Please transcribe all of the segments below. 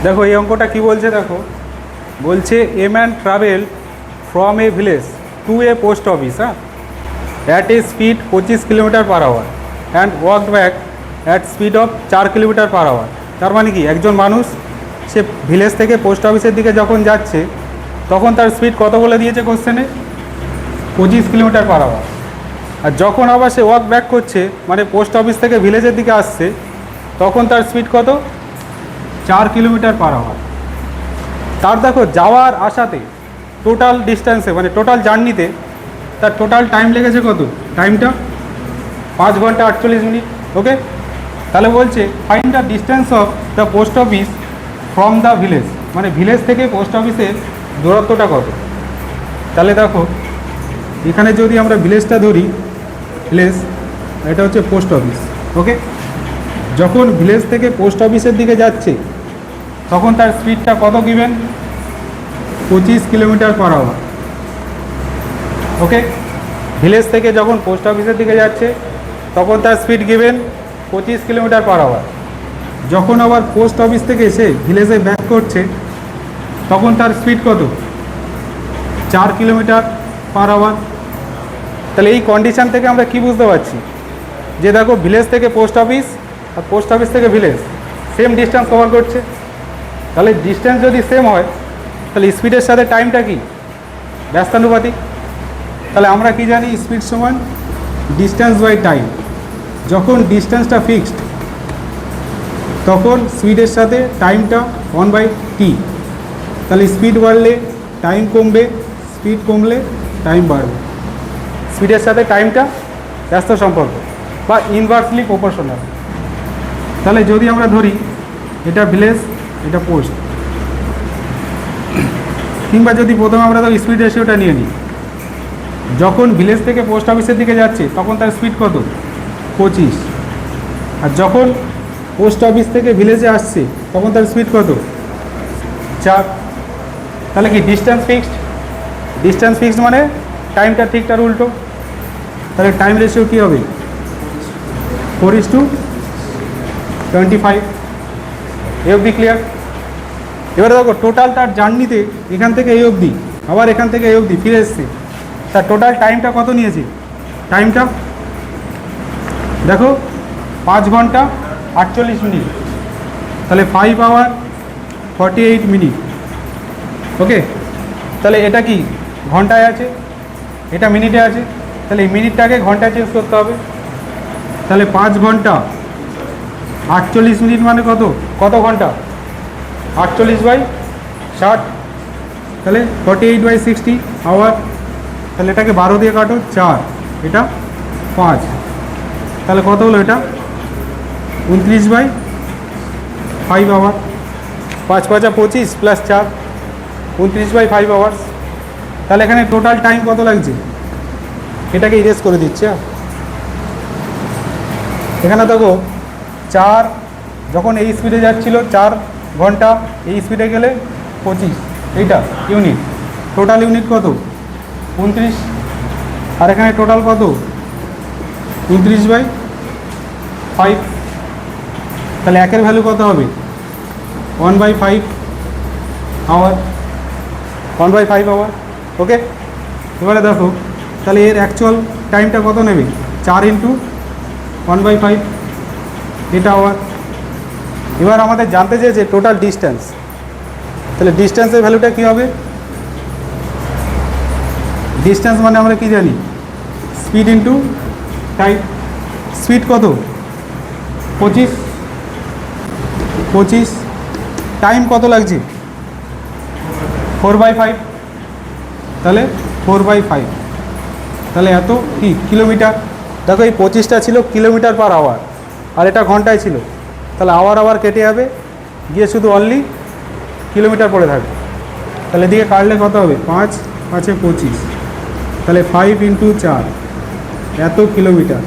দেখো এই অঙ্কটা কি বলছে, দেখো বলছে a man travel from a village to a post office at a speed 25 kilometre per hour and walk back at speed of 4 kilometre per hour. তার মানে কি, একজন মানুষ সে ভিলেজ থেকে পোস্ট অফিসের দিকে যখন যাচ্ছে তখন তার স্পিড কত বলে দিয়েছে কোশ্চেনে, 25 কিলোমিটার পার আওয়ার। আর যখন আবার সে ওয়াক ব্যাক করছে মানে পোস্ট অফিস থেকে ভিলেজের দিকে আসছে তখন তার স্পিড কত, 4 কিলোমিটার পার আওয়ার। তার দেখো যাওয়ার আসাতে টোটাল ডিস্টেন্সে মানে টোটাল জার্নিতে তার টোটাল টাইম লেগেছে কত, টাইমটা 5 ঘন্টা 48 মিনিট। ওকে, তাহলে বলছে find the distance of the post office from the village, মানে ভিলেজ থেকে পোস্ট অফিসের দূরত্বটা কত। তাহলে দেখো এখানে যদি আমরা ভিলেজটা ধরি, ভিলেজ এটা হচ্ছে পোস্ট অফিস। ওকে, যখন ভিলেজ থেকে পোস্ট অফিসের দিকে যাচ্ছে তখন তার স্পিডটা কত given, 25 kilometre per hour. Okay, village থেকে যখন পোস্ট অফিসের দিকে যাচ্ছে তখন তার speed given 25 kilometre per hour. যখন আবার পোস্ট অফিস থেকে এসে ভিলেজে ব্যাক করছে তখন তার স্পিড কত, 4 কিলোমিটার পার আওয়ার। তাহলে এই কন্ডিশান থেকে আমরা কি বুঝতে পারছি যে দেখো ভিলেজ থেকে পোস্ট অফিস আর পোস্ট অফিস থেকে ভিলেজ সেম ডিস্টেন্স কভার করছে। তাহলে ডিস্টেন্স যদি সেম হয় তাহলে স্পিডের সাথে টাইমটা কি, ব্যস্তানুপাতিক। তাহলে আমরা কি জানি, স্পিড সমান ডিস্টেন্স বাই টাইম। যখন ডিস্টেন্সটা ফিক্সড তখন স্পিডের সাথে টাইমটা 1/t। তাহলে স্পিড বাড়লে টাইম কমবে, স্পিড কমলে টাইম বাড়বে। স্পিডের সাথে টাইমটা ব্যস্ত সম্পর্ক বা ইনভার্সলি প্রপোর্শনাল। তাহলে যদি আমরা ধরি এটা ভিলেজ এটা পোস্ট, কিংবা যদি প্রথমে আমরা তো স্পিড রেশিওটা নিয়ে নিই, যখন ভিলেজ থেকে পোস্ট অফিসের দিকে যাচ্ছে তখন তার স্পিড কত, 25। আর যখন পোস্ট অফিস থেকে ভিলেজে আসছে তখন তার স্পিড কত, 4। তাহলে কি ডিস্টেন্স ফিক্সড, ডিস্টেন্স ফিক্সড মানে টাইমটা ঠিক তার উল্টো। তাহলে টাইম রেশিও কী হবে, 4:25। এই অবধি ক্লিয়ার। এবারে দেখো টোটাল তার জার্নিতে এখান থেকে এই অবধি আবার এখান থেকে এই অবধি ফিরে এসছে, তার টোটাল টাইমটা কত নিয়েছে, টাইমটা দেখো 5 ঘন্টা 48 মিনিট। তাহলে 5 আওয়ার 48 মিনিট। ওকে, তাহলে এটা কি ঘন্টায় আছে, এটা মিনিটে আছে, তাহলে এই মিনিটটাকে ঘন্টায় চেঞ্জ করতে হবে। তাহলে 5 ঘন্টা 48 মিনিট মানে কত, কত ঘন্টা, 48/60। তাহলে 48/60 আওয়ার। তাহলে এটাকে 12 দিয়ে কাটো, 4, এটা 5, তাহলে কত হলো, এটা 29/5 আওয়ার। 5 × 5 = 25 + 4 29/5 আওয়ার্স। তাহলে এখানে টোটাল টাইম কত লাগছে, এটাকে ইরেজ করে দিচ্ছে। এখানে দেখো 4 যখন এই স্পিডে যাচ্ছিল 4 ঘন্টা, এই স্পিডে গেলে 25, এইটা ইউনিট, টোটাল ইউনিট কত 29। আর এখানে টোটাল কত 29/5। তাহলে একের ভ্যালু কত হবে, 1/5 আওয়ার, 1/5 আওয়ার। ওকে, এবারে দেখো তাহলে এর অ্যাকচুয়াল টাইমটা কত নেবে, 4 × 1/5, এটা আওয়ার। এবার আমাদের জানতে চেয়েছে টোটাল ডিস্টেন্স। তাহলে ডিস্টেন্সের ভ্যালুটা কী হবে, ডিস্টেন্স মানে আমরা কি জানি, স্পিড ইন্টু টাইম। স্পিড কত 25, টাইম কত লাগছে 4/5, তাহলে 4/5, তাহলে এত কি কিলোমিটার। দেখো এই 25টা ছিল কিলোমিটার পার আওয়ার আর এটা ঘন্টায় ছিল, তাহলে আওয়ার কেটে যাবে, গিয়ে শুধু অনলি কিলোমিটার পড়ে থাকবে। তাহলে এদিকে কাটলে কত হবে, 5 × 5 = 25, তাহলে 5 × 4 এত কিলোমিটার।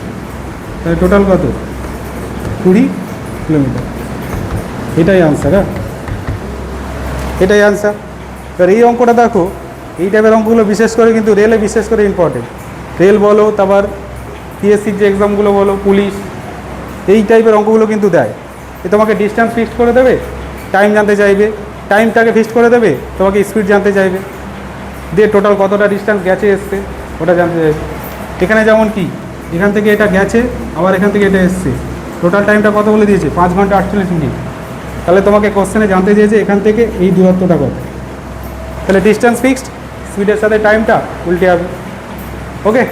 তাহলে টোটাল কত, 20 কিলোমিটার। এটাই আনসার। এটাই আনসার। এবার এই অঙ্কটা দেখো, এই টাইপের অঙ্কগুলো বিশেষ করে কিন্তু রেলে বিশেষ করে ইম্পর্টেন্ট। রেল বলো, তারপর পিএসসির যে এক্সামগুলো বলো, পুলিশ, এই টাইপের অঙ্কগুলো কিন্তু দেয়। এ তোমাকে ডিস্টেন্স ফিক্সড করে দেবে, টাইম জানতে চাইবে, টাইমটাকে ফিক্সড করে দেবে, তোমাকে স্পিড জানতে চাইবে, দিয়ে টোটাল কতটা ডিস্টেন্স গেছে এসছে ওটা জানতে চাইবে। এখানে যেমন কি এখান থেকে এটা গেছে, আবার এখান থেকে এটা এসছে, টোটাল টাইমটা কত বলে দিয়েছে 5 ঘন্টা 48 মিনিট। তাহলে তোমাকে কোশ্চেনে জানতে চেয়েছে এখান থেকে এই দূরত্বটা কত, তাহলে ডিস্টেন্স ফিক্সড, স্পিডের সাথে টাইমটা উল্টে হবে। ওকে।